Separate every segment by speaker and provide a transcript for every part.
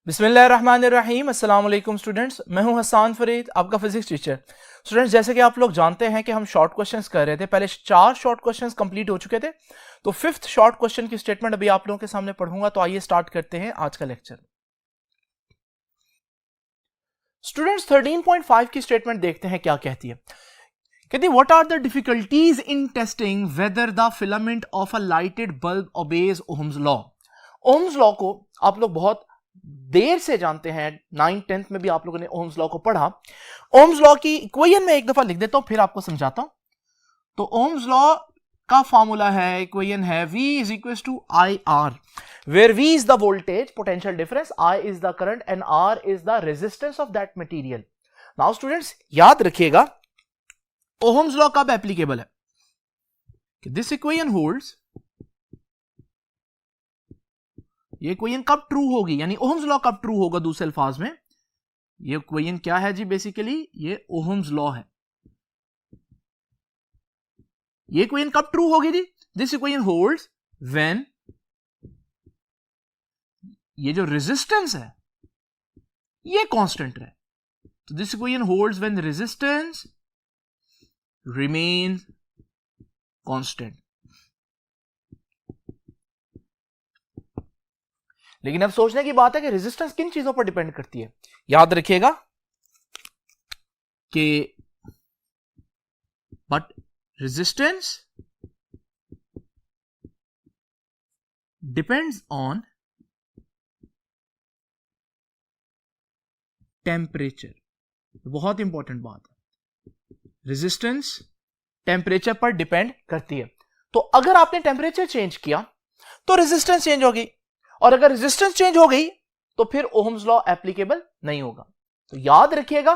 Speaker 1: बिस्मिल्लाहिर्रहमानिर्रहीम। अस्सलाम वालेकुम स्टूडेंट्स, मैं हूं हसन फरीद, आपका फिजिक्स टीचर। स्टूडेंट्स, जैसे कि आप लोग जानते हैं कि हम शॉर्ट क्वेश्चंस कर रहे थे, पहले 4 शॉर्ट क्वेश्चंस कंप्लीट हो चुके थे, तो फिफ्थ शॉर्ट क्वेश्चन की स्टेटमेंट अभी आप लोगों के सामने पढ़ूंगा। तो आइए स्टार्ट करते हैं आज का लेक्चर। स्टूडेंट्स, 13.5 की स्टेटमेंट देखते हैं क्या कहती है। कहती है, what are the difficulties in testing whether the filament of a lighted bulb obeys Ohm's law. Ohm's law को आप लोग बहुत देर से जानते हैं, 9th-10th में भी आप लोगों ने ओहम्स लॉ को पढ़ा। ओहम्स लॉ की इक्वेशन में एक दफा लिख देता हूं, फिर आपको समझाता हूं। तो ओहम्स लॉ का फॉर्मूला है, इक्वेशन है, V is equal to I R, where V is the voltage potential difference, I is the current and R is the resistance of that material. Now students, याद रखिएगा Ohm's law कब applicable है कि this equation holds, ये equation कब true होगी, यानी Ohm's law कब ट्रू होगा। दूसरे अल्फाज में ये इक्वेशन क्या है जी, बेसिकली ये ओहम्स लॉ है। ये इक्वेशन कब ट्रू होगी जी, दिस इक्वेशन होल्ड्स व्हेन ये जो रेजिस्टेंस है ये कांस्टेंट है। तो this equation holds when resistance remain constant. लेकिन अब सोचने की बात है कि रेजिस्टेंस किन चीजों पर डिपेंड करती है। याद रखिएगा कि but resistance depends on temperature. बहुत इंपॉर्टेंट बात है, रेजिस्टेंस टेम्परेचर पर डिपेंड करती है। तो अगर आपने टेम्परेचर चेंज किया तो रेजिस्टेंस चेंज होगी, और अगर रेजिस्टेंस चेंज हो गई तो फिर ओहम्स लॉ एप्लीकेबल नहीं होगा। तो याद रखिएगा,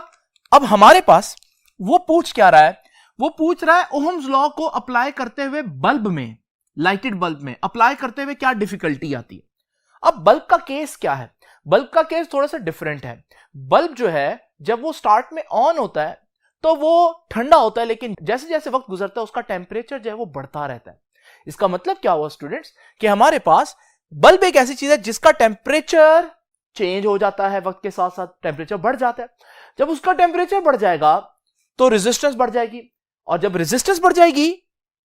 Speaker 1: अब हमारे पास वो पूछ क्या रहा है, वो पूछ रहा है ओहम्स लॉ को अप्लाई करते हुए बल्ब में, लाइटेड बल्ब में अप्लाई करते हुए क्या डिफिकल्टी आती है। अब बल्ब का केस क्या है, बल्ब का केस थोड़ा सा डिफरेंट है। बल्ब जो है जब वो स्टार्ट में ऑन होता है तो वो ठंडा होता है, लेकिन जैसे जैसे वक्त गुजरता है उसका टेम्परेचर जो है वो बढ़ता रहता है। इसका मतलब क्या हुआ स्टूडेंट्स, कि हमारे पास बल्ब एक ऐसी चीज है जिसका टेम्परेचर चेंज हो जाता है, वक्त के साथ साथ टेम्परेचर बढ़ जाता है। जब उसका टेम्परेचर बढ़ जाएगा तो रेजिस्टेंस बढ़ जाएगी, और जब रेजिस्टेंस बढ़ जाएगी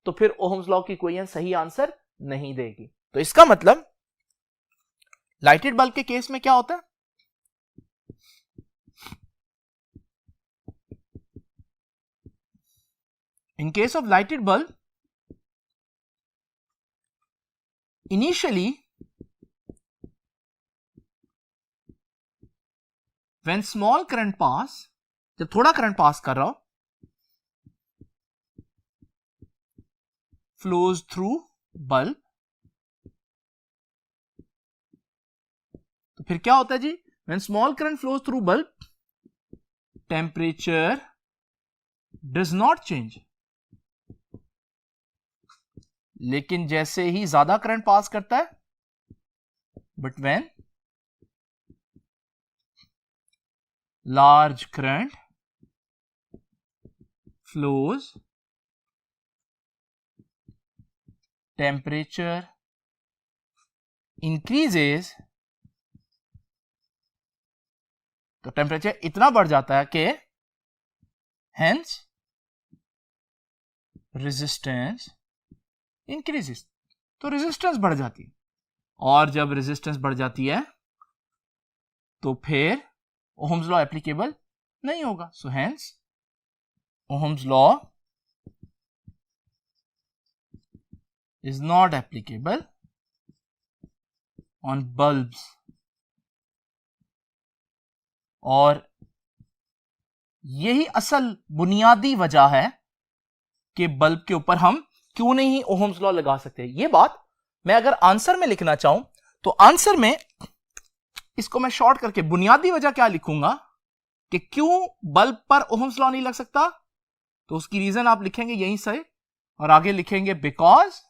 Speaker 1: तो फिर ओहम्स लॉ की इक्वेशन सही आंसर नहीं देगी। तो इसका मतलब लाइटेड बल्ब के केस में क्या होता है, in case of lighted bulb initially when small current pass, जब थोड़ा करंट पास कर रहा हो, फ्लोज थ्रू बल्ब, तो फिर क्या होता है जी, when small current flows through bulb temperature does not change. लेकिन जैसे ही ज्यादा करंट पास करता है, but when large current flows, temperature increases, तो टेम्परेचर इतना बढ़ जाता है कि hence resistance increases, तो रेजिस्टेंस बढ़ जाती है, और जब रेजिस्टेंस बढ़ जाती है तो फिर ओहम्स लॉ एप्लीकेबल नहीं होगा। So hence Ohm's law is not applicable on bulbs. और यही असल बुनियादी वजह है कि बल्ब के ऊपर हम क्यों नहीं ओहम्स लॉ लगा सकते। ये बात मैं अगर आंसर में लिखना चाहूं तो आंसर में इसको मैं शॉर्ट करके बुनियादी वजह क्या लिखूंगा कि क्यों बल्ब पर ओहम्स लॉ नहीं लग सकता, तो उसकी रीजन आप लिखेंगे यहीं से, और आगे लिखेंगे because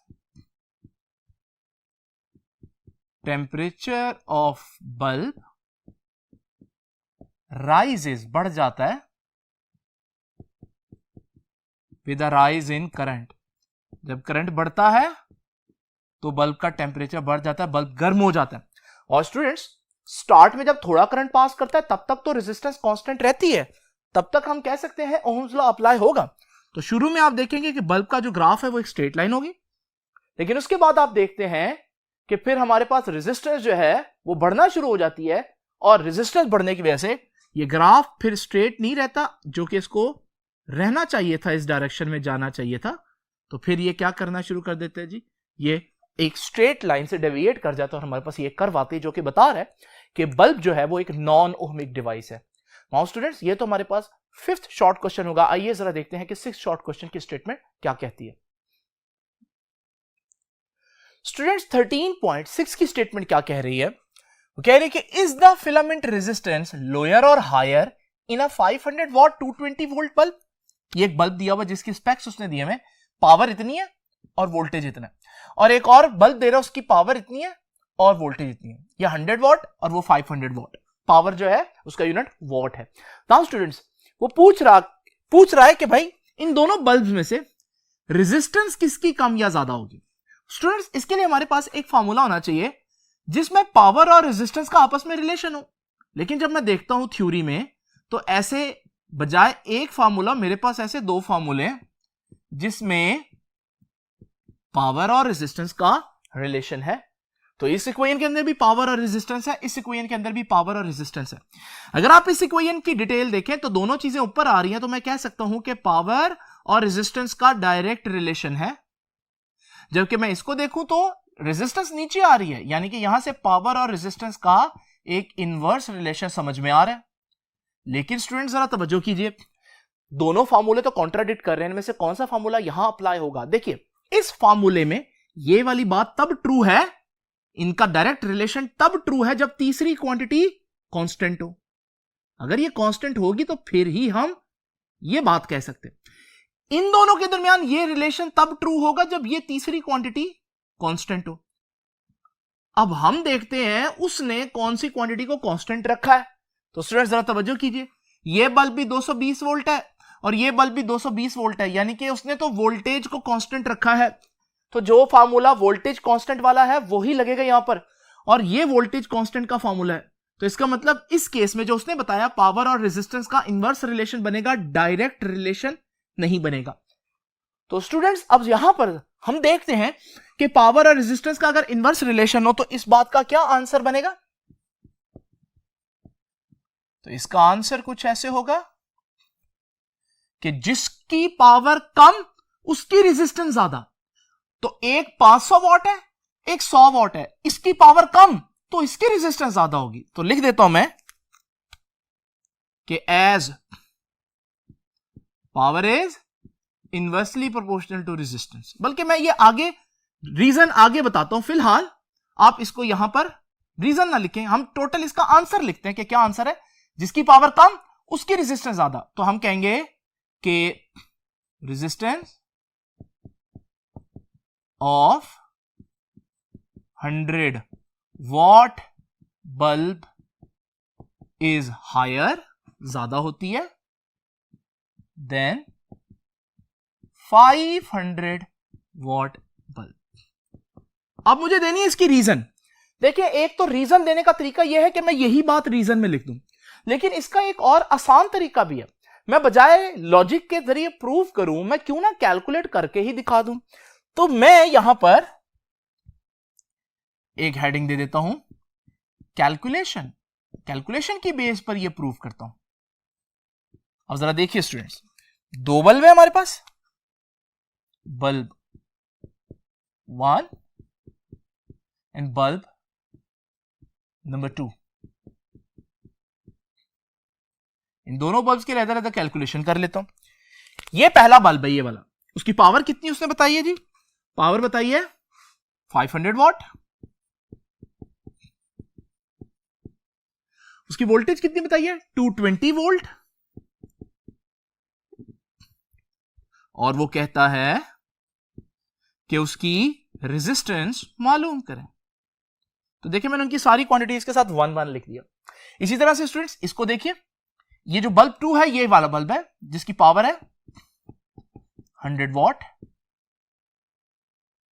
Speaker 1: temperature of bulb rises, बढ़ जाता है, with a rise in current. जब करंट बढ़ता है तो बल्ब का टेम्परेचर बढ़ जाता है, बल्ब गर्म हो जाता है। और स्टूडेंट्स, स्टार्ट में जब थोड़ा करंट पास करता है तब तक तो रेजिस्टेंस कांस्टेंट रहती है, तब तक हम कह सकते हैं ओम्स लॉ अप्लाई होगा। तो शुरू में आप देखेंगे कि बल्ब का जो ग्राफ है वो एक स्ट्रेट लाइन होगी, लेकिन उसके बाद आप देखते हैं कि फिर हमारे पास रेजिस्टेंस जो है वो बढ़ना शुरू हो जाती है, और रेजिस्टेंस बढ़ने की वजह से ये ग्राफ फिर स्ट्रेट नहीं रहता, जो कि इसको रहना चाहिए था, इस डायरेक्शन में जाना चाहिए था। तो फिर ये क्या करना शुरू कर देते हैं जी, ये एक स्ट्रेट लाइन से डेविएट कर जाता है और हमारे पास ये कर्व आती है जो कि बता रहा है कि बल्ब जो है वो एक नॉन ओहमिक डिवाइस है। नाउ स्टूडेंट्स, ये तो हमारे पास 5th शॉर्ट क्वेश्चन होगा। आइए जरा देखते हैं कि 6th शॉर्ट क्वेश्चन की स्टेटमेंट क्या कहती है। स्टूडेंट्स 13.6 की स्टेटमेंट क्या कह रही है, वो कह रही है कि is the filament resistance lower और higher in a 500 watt 220 volt bulb. ये एक बल्ब दिया हुआ जिसकी स्पेक्स उसने दिए हमें, पावर इतनी है और वोल्टेज इतना है, और एक और बल्ब दे रहा है उसकी पावर इतनी है और वोल्टेज इतनी है। ये 100 वॉट और वो 500 वॉट, पावर जो है उसका यूनिट वॉट है। नाउ स्टूडेंट्स, वो पूछ रहा है कि भाई इन दोनों बल्ब्स में से रेजिस्टेंस किसकी कम या ज्यादा होगी। स्टूडेंट्स, इसके लिए हमारे पास एक फार्मूला होना चाहिए जिसमें पावर और रेजिस्टेंस का आपस में रिलेशन हो, लेकिन जब मैं देखता हूं थ्योरी में तो ऐसे बजाय एक फार्मूला मेरे पास ऐसे दो फार्मूले जिसमें पावर और रेजिस्टेंस का रिलेशन है। तो इस इक्वेशन के अंदर भी पावर और रेजिस्टेंस है, इस इक्वेशन के अंदर भी पावर और रेजिस्टेंस है। अगर आप इस इक्वेशन की डिटेल देखें तो दोनों चीजें ऊपर आ रही हैं, तो मैं कह सकता हूं कि पावर और रेजिस्टेंस का डायरेक्ट रिलेशन है, जबकि मैं इसको देखूं तो रेजिस्टेंस नीचे आ रही है, यानी कि यहां से पावर और रेजिस्टेंस का एक इनवर्स रिलेशन समझ में आ रहा है। लेकिन स्टूडेंट जरा तवज्जो कीजिए, दोनों फार्मूले तो कॉन्ट्राडिक्ट कर रहे हैं, इनमें से कौन सा फार्मूला यहां अप्लाई होगा। देखिए, इस फार्मूले में ये वाली बात तब ट्रू है, इनका डायरेक्ट रिलेशन तब ट्रू है जब तीसरी क्वांटिटी कांस्टेंट हो। अगर ये कांस्टेंट होगी तो फिर ही हम ये बात कह सकते हैं। इन दोनों के दरमियान ये रिलेशन तब ट्रू होगा जब ये तीसरी क्वांटिटी कांस्टेंट हो। अब हम देखते हैं उसने कौन सी क्वांटिटी को कांस्टेंट रखा है। तो स्टूडेंट्स जरा तवज्जो कीजिए, ये बल्ब भी 220 वोल्ट है और ये बल्ब भी 220 वोल्ट है, यानी कि उसने तो वोल्टेज को कांस्टेंट रखा है। तो जो फार्मूला वोल्टेज कांस्टेंट वाला है वही लगेगा यहां पर, और ये वोल्टेज कांस्टेंट का फार्मूला है। तो इसका मतलब इस केस में जो उसने बताया पावर और रेजिस्टेंस का इनवर्स रिलेशन बनेगा, डायरेक्ट रिलेशन नहीं बनेगा। तो स्टूडेंट्स, अब यहां पर हम देखते हैं कि पावर और रेजिस्टेंस का अगर इनवर्स रिलेशन हो तो इस बात का क्या आंसर बनेगा। तो इसका आंसर कुछ ऐसे होगा कि जिसकी पावर कम उसकी रेजिस्टेंस ज्यादा। तो एक 500 वॉट है, एक 100 वॉट है, इसकी पावर कम तो इसकी रेजिस्टेंस ज्यादा होगी। तो लिख देता हूं मैं कि as power is inversely proportional to resistance. बल्कि मैं ये आगे रीजन आगे बताता हूं, फिलहाल आप इसको यहां पर रीजन ना लिखें, हम टोटल इसका आंसर लिखते हैं कि क्या आंसर है। जिसकी पावर कम उसकी रेजिस्टेंस ज्यादा, तो हम कहेंगे कि resistance of 100 watt bulb is higher, ज्यादा होती है, देन 500 वॉट बल्ब। अब मुझे देनी है इसकी रीजन। देखिए, एक तो रीजन देने का तरीका यह है कि मैं यही बात रीजन में लिख दूं, लेकिन इसका एक और आसान तरीका भी है। मैं बजाय लॉजिक के जरिए प्रूव करूं, मैं क्यों ना कैलकुलेट करके ही दिखा दूं। तो मैं यहां पर एक हेडिंग दे देता हूं, कैलकुलेशन। कैलकुलेशन की बेस पर यह प्रूव करता हूं। अब जरा देखिए स्टूडेंट्स, दो बल्ब है हमारे पास, बल्ब 1 एंड बल्ब नंबर 2। इन दोनों बल्ब्स के रहता कैलकुलेशन कर लेता हूं। ये पहला बल्ब है, ये वाला, उसकी पावर कितनी उसने बताई है जी, पावर बताई है 500 वॉट। उसकी वोल्टेज कितनी बताई है 220 वोल्ट, और वो कहता है कि उसकी रेजिस्टेंस मालूम करें। तो देखिए, मैंने उनकी सारी क्वांटिटीज के साथ 1 लिख दिया। इसी तरह से स्टूडेंट्स इसको देखिए, ये जो बल्ब 2 है ये वाला बल्ब है जिसकी पावर है 100 वॉट,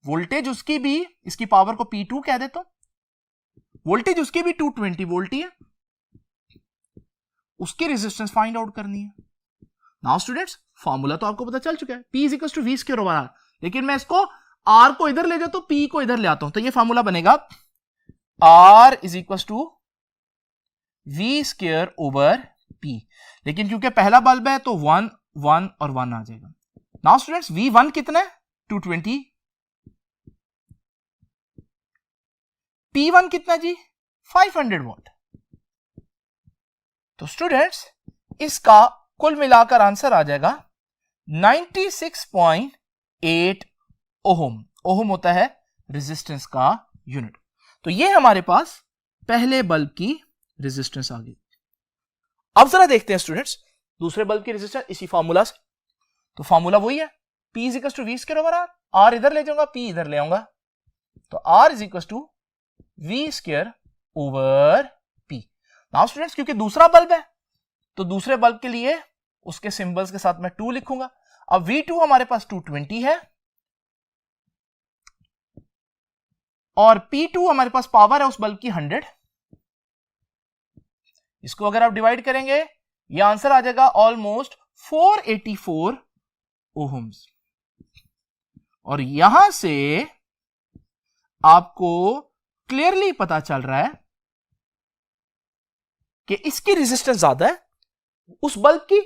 Speaker 1: वोल्टेज उसकी भी, इसकी पावर को P2 कह देता हूं, वोल्टेज उसकी भी 220 वोल्ट ही है, उसकी रेजिस्टेंस फाइंड आउट करनी है। नाउ स्टूडेंट्स फॉर्मूला तो आपको पता चल चुका है, P is to V square over R, लेकिन मैं इसको R को इधर ले जाता हूं, P को इधर ले आता हूं, तो ये फॉर्मूला बनेगा R is equal to V square over P, लेकिन क्योंकि पहला बल्ब है तो 1 1 और 1 आ जाएगा। नाउ स्टूडेंट्स V1 कितना है 220, P1 कितना जी 500 वोल्ट। तो स्टूडेंट्स इसका कुल मिलाकर आंसर आ जाएगा 96.8 ओहम। ओहम होता है रेजिस्टेंस का यूनिट। तो ये हमारे पास पहले बल्ब की रेजिस्टेंस आ गई। अब जरा देखते हैं स्टूडेंट्स दूसरे बल्ब की रेजिस्टेंस इसी फॉर्मूला से। तो फॉर्मूला वही है, P is equal to V square over R, R इधर ले जाऊंगा, P इधर ले आऊंगा, तो R is equal to V square over P। Now students क्योंकि दूसरा बल्ब है तो दूसरे बल्ब के लिए उसके सिंबल्स के साथ मैं 2 लिखूंगा। अब V2 हमारे पास 220 है और P2 हमारे पास पावर है उस बल्ब की 100। इसको अगर आप डिवाइड करेंगे ये आंसर आ जाएगा ऑलमोस्ट 484 ओहम्स। और यहां से आपको क्लियरली पता चल रहा है कि इसकी रेजिस्टेंस ज्यादा है उस बल्ब की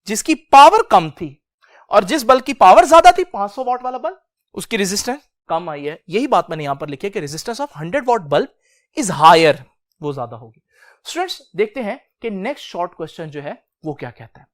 Speaker 1: जिसकी पावर कम थी, और जिस बल्ब की पावर ज्यादा थी 500 वॉट वाला बल्ब उसकी रेजिस्टेंस कम आई है। यही बात मैंने यहां पर लिखी है कि resistance of 100 watt bulb is higher, वो ज्यादा होगी। स्टूडेंट्स देखते हैं कि नेक्स्ट शॉर्ट क्वेश्चन जो है वो क्या कहता है।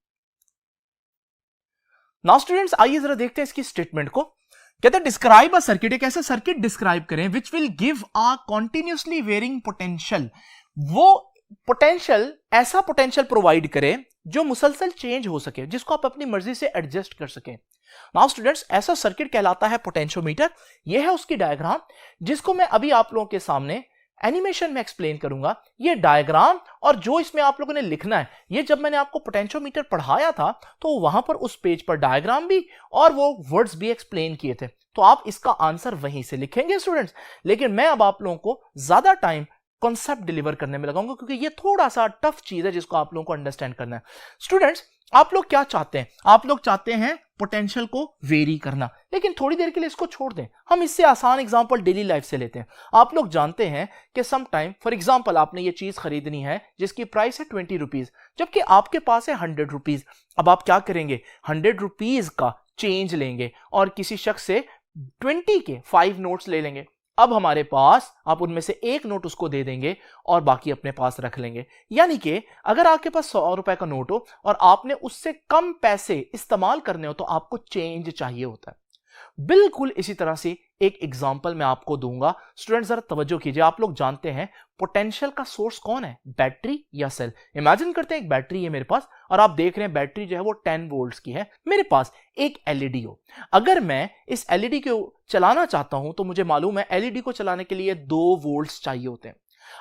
Speaker 1: नाउ स्टूडेंट्स आइए जरा देखते हैं इसकी स्टेटमेंट को। कहते हैं डिस्क्राइब अ सर्किट, एक ऐसा सर्किट डिस्क्राइब करें which will give a continuously varying potential. वो पोटेंशियल ऐसा पोटेंशियल प्रोवाइड करे जो मुसलसल चेंज हो सके, जिसको आप अपनी मर्जी से एडजस्ट कर सके। नाउ स्टूडेंट्स ऐसा सर्किट कहलाता है पोटेंशियोमीटर। यह है उसकी डायग्राम जिसको मैं अभी आप लोगों के सामने एनिमेशन में एक्सप्लेन करूंगा। ये डायग्राम और जो इसमें आप लोगों ने लिखना है, ये जब मैंने आपको पोटेंशियोमीटर पढ़ाया था तो वहां पर उस पेज पर डायग्राम भी और वो वर्ड्स भी एक्सप्लेन किए थे, तो आप इसका आंसर वहीं से लिखेंगे स्टूडेंट्स। लेकिन मैं अब आप लोगों को ज्यादा टाइम कॉन्सेप्ट डिलीवर करने में लगाऊंगा क्योंकि ये थोड़ा सा टफ चीज है जिसको आप लोगों को अंडरस्टैंड करना है। स्टूडेंट्स आप लोग क्या चाहते हैं, आप लोग चाहते हैं पोटेंशियल को वेरी करना, लेकिन थोड़ी देर के लिए इसको छोड़ दें। हम इससे आसान एग्जांपल डेली लाइफ से लेते हैं। आप लोग जानते हैं कि सम टाइम फॉर एग्जांपल आपने ये चीज खरीदनी है जिसकी प्राइस है 20 रुपीज, जबकि आपके पास है 100 रुपीज। अब आप क्या करेंगे, 100 रुपीज का चेंज लेंगे और किसी शख्स से 20 के 5 नोट्स ले लेंगे। अब हमारे पास आप उनमें से एक नोट उसको दे देंगे और बाकी अपने पास रख लेंगे। यानी कि अगर आपके पास 100 रुपए का नोट हो और आपने उससे कम पैसे इस्तेमाल करने हो तो आपको चेंज चाहिए होता है। बिल्कुल इसी तरह से एक एग्जांपल मैं आपको दूंगा। स्टूडेंट जरा तवज्जो कीजिए। आप लोग जानते हैं पोटेंशियल का सोर्स कौन है, बैटरी या सेल। इमेजिन करते हैं एक बैटरी है मेरे पास और आप देख रहे हैं बैटरी जो है वो 10 वोल्ट्स की है। मेरे पास एक एलईडी हो, अगर मैं इस एलईडी को चलाना चाहता हूं तो मुझे मालूम है एलईडी को चलाने के लिए 2 वोल्ट्स चाहिए होते हैं।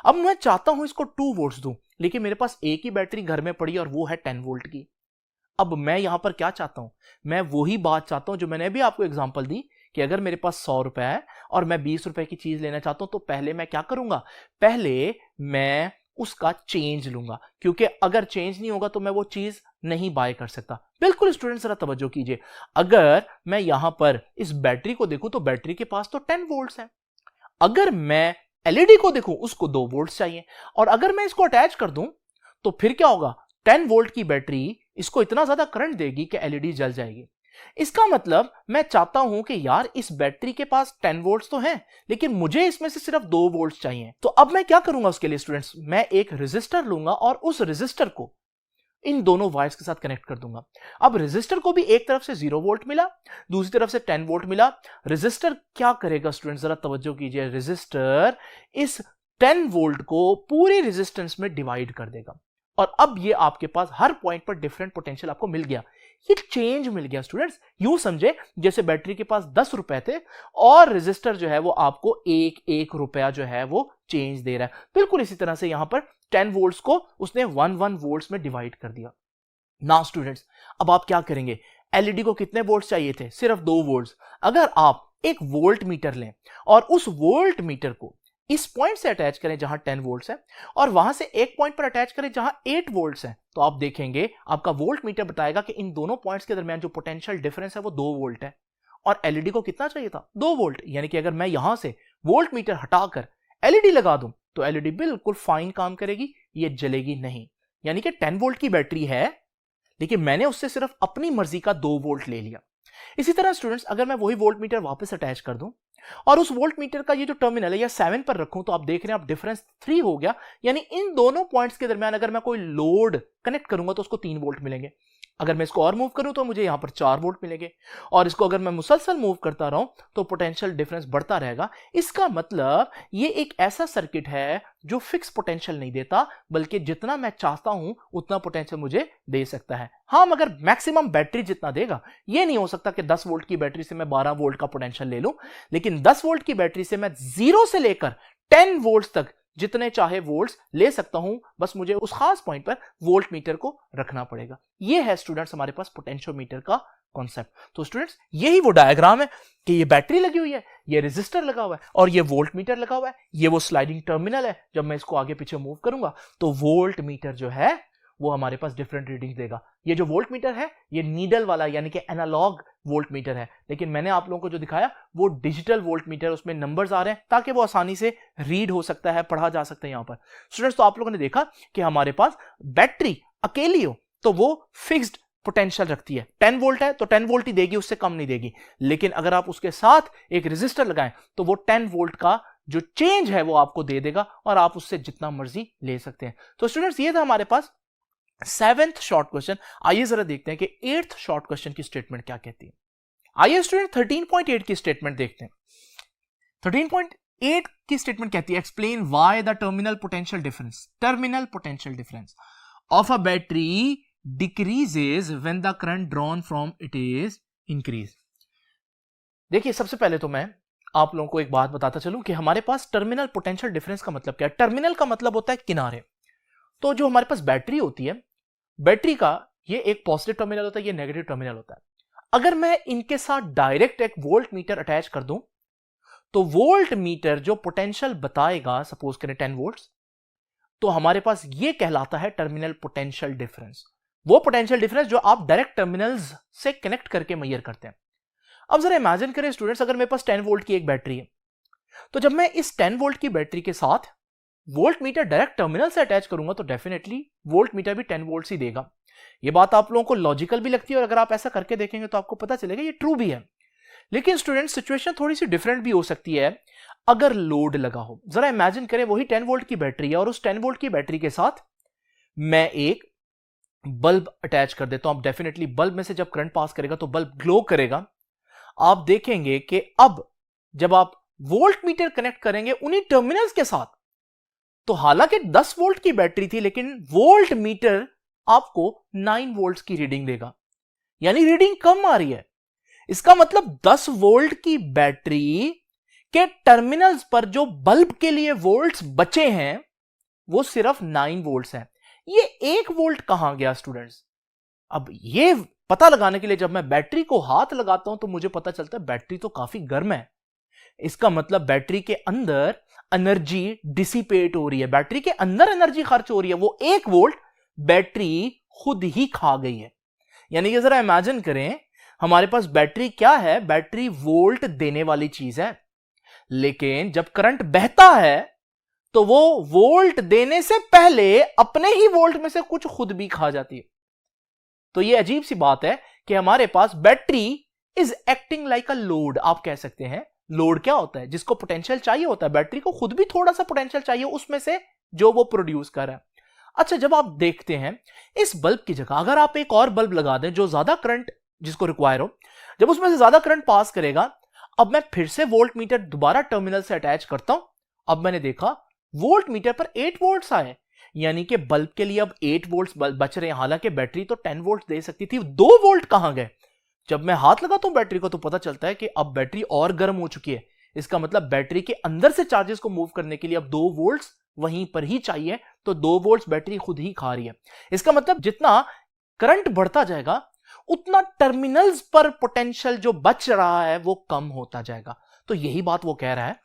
Speaker 1: अब मैं चाहता हूं इसको 2 वोल्ट्स दूं, लेकिन मेरे पास एक ही बैटरी घर में पड़ी और वो है 10 वोल्ट की। अब मैं यहां पर क्या चाहता हूं, मैं वही बात चाहता हूं जो मैंने अभी आपको एग्जांपल दी कि अगर मेरे पास 100 रुपए है और मैं 20 रुपए की चीज लेना चाहता हूं तो पहले मैं क्या करूंगा, पहले मैं उसका चेंज लूंगा, क्योंकि अगर चेंज नहीं होगा तो मैं वो चीज नहीं बाय कर सकता। बिल्कुल स्टूडेंट जरा तवज्जो कीजिए। अगर मैं यहां पर इस बैटरी को देखूं तो बैटरी के पास तो 10 वोल्ट्स है। अगर मैं एलईडी को देखूं उसको 2 वोल्ट्स चाहिए, और अगर मैं इसको अटैच कर दूं तो फिर क्या होगा, 10 वोल्ट की बैटरी इसको इतना ज्यादा करंट देगी कि एलईडी जल जाएगी। इसका मतलब मैं चाहता हूं कि यार इस बैटरी के पास 10 वोल्ट्स तो हैं, लेकिन मुझे इसमें से सिर्फ 2 वोल्ट्स चाहिए। तो अब मैं क्या करूंगा उसके लिए स्टूडेंट्स, मैं एक रेजिस्टर लूंगा और उस रेजिस्टर को इन दोनों वायर्स के साथ कनेक्ट कर दूंगा। अब रेजिस्टर को भी एक तरफ से 0 वोल्ट मिला, दूसरी तरफ से 10 वोल्ट मिला। रेजिस्टर क्या करेगा स्टूडेंट्स, जरा तवज्जो कीजिए। रेजिस्टर इस 10 वोल्ट को पूरी रेजिस्टेंस में डिवाइड कर देगा और अब ये आपके पास हर पॉइंट पर डिफरेंट पोटेंशियल आपको मिल गया। ये चेंज मिल गया स्टूडेंट्स। यूं समझे जैसे बैटरी के पास 10 रुपए थे और रेजिस्टर जो है वो आपको एक रुपया जो है वो चेंज दे रहा है। बिल्कुल इसी तरह से यहां पर 10 वोल्ट्स को उसने 1 वोल्ट्स में डिवाइड कर दिया। नाउ स्टूडेंट्स अब आप क्या करेंगे, एलईडी को कितने वोल्ट्स चाहिए थे, सिर्फ 2 वोल्ट्स। अगर आप एक वोल्ट मीटर लें और उस वोल्ट मीटर को इस पॉइंट से अटैच करें जहां 10 वोल्ट्स है और वहां से एक पॉइंट पर अटैच करें जहां 8 वोल्ट्स है, तो आप देखेंगे आपका वोल्ट मीटर बताएगा कि इन दोनों पॉइंट्स के दरमियान जो पोटेंशियल डिफरेंस है वो 2 वोल्ट है और एलईडी को कितना चाहिए था, 2 वोल्ट। यानी कि अगर मैं यहां से वोल्ट मीटर हटाकर एलईडी लगा दूं तो एलईडी बिल्कुल फाइन काम करेगी, ये जलेगी नहीं। यानी कि 10 वोल्ट की बैटरी है लेकिन मैंने उससे सिर्फ अपनी मर्जी का 2 वोल्ट ले लिया। इसी तरह स्टूडेंट्स, अगर मैं वही वोल्ट मीटर वापस अटैच कर दूं और उस वोल्ट मीटर का ये जो टर्मिनल है या 7 पर रखूं, तो आप देख रहे हैं आप डिफरेंस 3 हो गया। यानी इन दोनों पॉइंट्स के दरमियान अगर मैं कोई लोड कनेक्ट करूंगा तो उसको 3 वोल्ट मिलेंगे। अगर मैं इसको और मूव करूं तो मुझे यहां पर 4 वोल्ट मिलेंगे और इसको अगर मैं मुसलसल मूव करता रहूं तो पोटेंशियल डिफरेंस बढ़ता रहेगा। इसका मतलब ये एक ऐसा सर्किट है जो फिक्स पोटेंशियल नहीं देता, बल्कि जितना मैं चाहता हूं उतना पोटेंशियल मुझे दे सकता है। हाँ, मगर मैक्सिमम बैटरी जितना देगा, ये नहीं हो सकता कि 10 वोल्ट की बैटरी से मैं 12 वोल्ट का पोटेंशियल ले लूं, लेकिन 10 वोल्ट की बैटरी से मैं 0 से लेकर 10 वोल्ट तक जितने चाहे वोल्ट्स ले सकता हूं। बस मुझे उस खास पॉइंट पर वोल्ट मीटर को रखना पड़ेगा। ये है स्टूडेंट्स हमारे पास पोटेंशियोमीटर का कॉन्सेप्ट। तो स्टूडेंट्स, यही वो डायग्राम है कि ये बैटरी लगी हुई है, ये रेजिस्टर लगा हुआ है और ये वोल्ट मीटर लगा हुआ है। ये वो स्लाइडिंग टर्मिनल है, जब मैं इसको आगे पीछे मूव करूंगा तो वोल्ट मीटर जो है वो हमारे पास डिफरेंट रीडिंग देगा। ये जो वोल्ट मीटर है ये नीडल वाला यानी कि एनालॉग वोल्ट मीटर है, लेकिन मैंने आप लोगों को जो दिखाया वो डिजिटल वोल्ट मीटर, उसमें नंबर्स आ रहे हैं ताकि वो आसानी से रीड हो सकता है, पढ़ा जा सकता है यहां पर। स्टूडेंट्स, तो आप लोगों ने देखा कि हमारे पास बैटरी अकेली हो तो वो फिक्स्ड पोटेंशियल रखती है, 10 वोल्ट है तो 10 वोल्ट ही देगी, उससे कम नहीं देगी। लेकिन अगर आप उसके साथ एक रेजिस्टर लगाएं तो वो 10 वोल्ट का जो चेंज है वो आपको दे देगा और आप उससे जितना मर्जी ले सकते हैं। तो स्टूडेंट्स, ये था हमारे पास 7th शॉर्ट क्वेश्चन। आइए जरा देखते हैं कि 8th शॉर्ट क्वेश्चन की स्टेटमेंट क्या कहती है। आइए स्टूडेंट 13.8 की स्टेटमेंट देखते हैं। 13.8 की स्टेटमेंट कहती है explain why the terminal potential difference of a battery decreases when the current drawn from it is increase. देखिए, सबसे पहले तो मैं आप लोगों को एक बात बताता चलूं कि हमारे पास टर्मिनल पोटेंशियल डिफरेंस का मतलब क्या है। टर्मिनल का मतलब होता है किनारे। तो जो हमारे पास बैटरी होती है, बैटरी का ये एक पॉजिटिव टर्मिनल होता है, ये नेगेटिव टर्मिनल होता है। अगर मैं इनके साथ डायरेक्ट एक वोल्ट मीटर अटैच कर दूं तो वोल्ट मीटर जो पोटेंशियल बताएगा, सपोज करें 10 वोल्ट्स, तो हमारे पास ये कहलाता है टर्मिनल पोटेंशियल डिफरेंस। वो पोटेंशियल डिफरेंस जो आप डायरेक्ट टर्मिनल्स से कनेक्ट करके मेजर करते हैं। अब जरा इमेजिन करें स्टूडेंट्स, अगर मेरे पास 10 वोल्ट की एक बैटरी है तो जब मैं इस 10 वोल्ट की बैटरी के साथ वोल्ट मीटर डायरेक्ट टर्मिनल से अटैच करूंगा तो डेफिनेटली वोल्ट मीटर भी 10 वोल्ट ही देगा। ये बात आप लोगों को लॉजिकल भी लगती है और अगर आप ऐसा करके देखेंगे तो आपको पता चलेगा ये ट्रू भी है। लेकिन स्टूडेंट, सिचुएशन थोड़ी सी डिफरेंट भी हो सकती है अगर लोड लगा हो। जरा इमेजिन करें वही 10 वोल्ट की बैटरी है और उस 10 वोल्ट की बैटरी के साथ मैं एक बल्ब अटैच कर देता हूं। आप डेफिनेटली बल्ब में से जब करंट पास करेगा तो बल्ब ग्लो करेगा। आप देखेंगे कि अब जब आप वोल्ट मीटर कनेक्ट करेंगे उन्हीं टर्मिनल्स के साथ, तो हालांकि 10 वोल्ट की बैटरी थी लेकिन वोल्ट मीटर आपको 9 वोल्ट की रीडिंग देगा, यानी रीडिंग कम आ रही है। इसका मतलब 10 वोल्ट की बैटरी के टर्मिनल्स पर जो बल्ब के लिए वोल्ट्स बचे हैं वो सिर्फ 9 वोल्ट्स हैं। ये 1 वोल्ट कहां गया स्टूडेंट्स? अब ये पता लगाने के लिए जब मैं बैटरी को हाथ लगाता हूं तो मुझे पता चलता है बैटरी तो काफी गर्म है। इसका मतलब बैटरी के अंदर एनर्जी डिसिपेट हो रही है, बैटरी के अंदर एनर्जी खर्च हो रही है। वो 1 वोल्ट बैटरी खुद ही खा गई है। यानी कि जरा इमेजिन करें, हमारे पास बैटरी क्या है? बैटरी वोल्ट देने वाली चीज है, लेकिन जब करंट बहता है तो वो वोल्ट देने से पहले अपने ही वोल्ट में से कुछ खुद भी खा जाती है। तो ये अजीब सी बात है कि हमारे पास battery is acting like a load, आप कह सकते हैं। लोड क्या होता है? जिसको पोटेंशियल चाहिए होता है, बैटरी को खुद भी थोड़ा सा पोटेंशियल चाहिए उसमें से जो वो प्रोड्यूस कर रहा है। अच्छा, जब आप देखते हैं इस बल्ब की जगह अगर आप एक और बल्ब लगा दें जो ज्यादा करंट जिसको रिक्वायर हो, जब उसमें से ज्यादा करंट पास करेगा, अब मैं फिर से वोल्ट मीटर दोबारा टर्मिनल से अटैच करता हूं। अब मैंने देखा वोल्ट मीटर पर 8 वोल्ट्स आए, यानी कि बल्ब के लिए अब 8 वोल्ट्स बच रहे हैं। हालांकि बैटरी तो 10 वोल्ट दे सकती थी, 2 वोल्ट कहां गए? जब मैं हाथ लगाता हूं बैटरी को तो पता चलता है कि अब बैटरी और गर्म हो चुकी है। इसका मतलब बैटरी के अंदर से चार्जेस को मूव करने के लिए अब 2 वोल्ट्स वहीं पर ही चाहिए, तो 2 वोल्ट्स बैटरी खुद ही खा रही है। इसका मतलब जितना करंट बढ़ता जाएगा उतना टर्मिनल्स पर पोटेंशियल जो बच रहा है वो कम होता जाएगा। तो यही बात वो कह रहा है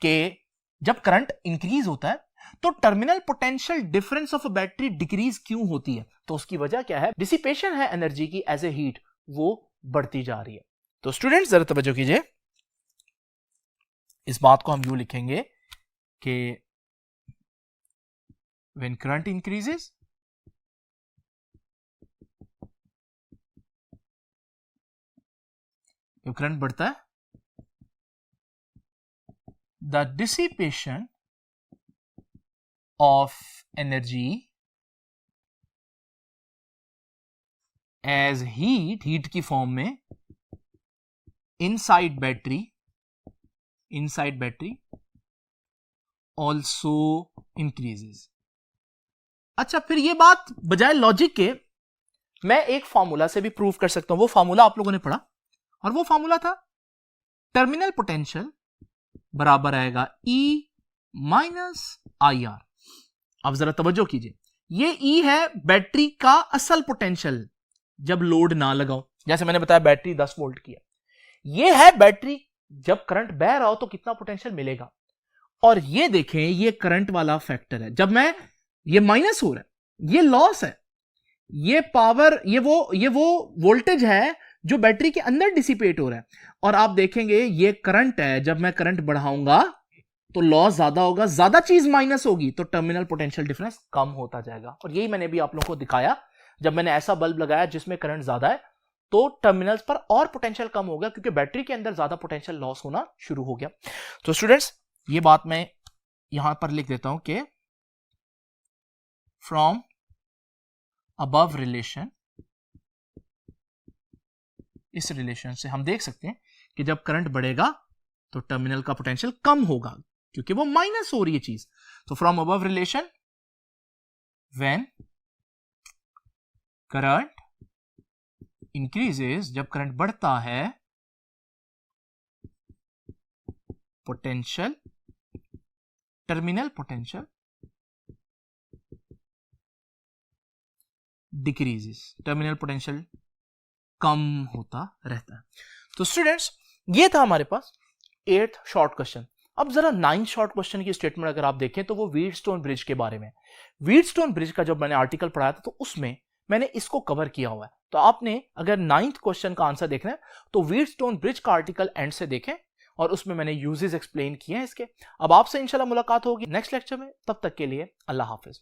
Speaker 1: कि जब करंट इंक्रीज होता है तो terminal potential difference of a battery decrease क्यों होती है? तो उसकी वजह क्या है? डिसिपेशन है एनर्जी की एज ए हीट, वो बढ़ती जा रही है। तो स्टूडेंट्स जरा तवज्जो कीजिए, इस बात को हम यूं लिखेंगे कि व्हेन करंट इंक्रीजेस, जब करंट बढ़ता है, the dissipation of energy as heat की फॉर्म में इनसाइड बैटरी ऑल्सो इंक्रीजेस। अच्छा, फिर ये बात बजाय लॉजिक के मैं एक फॉर्मूला से भी प्रूव कर सकता हूं। वो फॉर्मूला आप लोगों ने पढ़ा, और वो फॉर्मूला था टर्मिनल पोटेंशियल बराबर आएगा E माइनस IR। अब जरा तवज्जो कीजिए, ये E है बैटरी का असल पोटेंशियल जब लोड ना लगाओ। जैसे मैंने बताया बैटरी 10 वोल्ट की है, ये है बैटरी जब करंट बह रहा हो तो कितना पोटेंशियल मिलेगा। और ये देखें, ये करंट वाला फैक्टर है, जब मैं ये माइनस हो रहा है, ये लॉस है, ये पावर, ये वो वोल्टेज है जो बैटरी के अंदर डिसिपेट हो रहा है। और आप देखेंगे ये करंट है, जब मैं करंट बढ़ाऊंगा तो लॉस ज्यादा होगा, ज्यादा चीज माइनस होगी तो टर्मिनल पोटेंशियल डिफरेंस कम होता जाएगा। और यही मैंने भी आप लोगों को दिखाया, जब मैंने ऐसा बल्ब लगाया जिसमें करंट ज्यादा है तो टर्मिनल्स पर और पोटेंशियल कम हो गया, क्योंकि बैटरी के अंदर ज्यादा पोटेंशियल लॉस होना शुरू हो गया। तो स्टूडेंट्स ये बात मैं यहां पर लिख देता हूं कि फ्रॉम अबव रिलेशन, इस रिलेशन से हम देख सकते हैं कि जब करंट बढ़ेगा तो टर्मिनल का पोटेंशियल कम होगा, क्योंकि वो माइनस हो रही है चीज। तो from above relation, when current increases, जब करंट बढ़ता है, potential, terminal potential decreases, terminal potential कम होता रहता है। तो स्टूडेंट्स ये था हमारे पास 8th शॉर्ट क्वेश्चन। अब जरा 9th शॉर्ट क्वेश्चन की स्टेटमेंट अगर आप देखें तो वो व्हीटस्टोन ब्रिज के बारे में। व्हीटस्टोन ब्रिज का जब मैंने आर्टिकल पढ़ाया था तो उसमें मैंने इसको कवर किया हुआ है। तो आपने अगर 9th क्वेश्चन का आंसर देखना है तो व्हीटस्टोन ब्रिज का आर्टिकल एंड से देखें, और उसमें मैंने यूजेस एक्सप्लेन किए हैं इसके। अब आपसे इंशाल्लाह मुलाकात होगी नेक्स्ट लेक्चर में, तब तक के लिए अल्लाह हाफिज।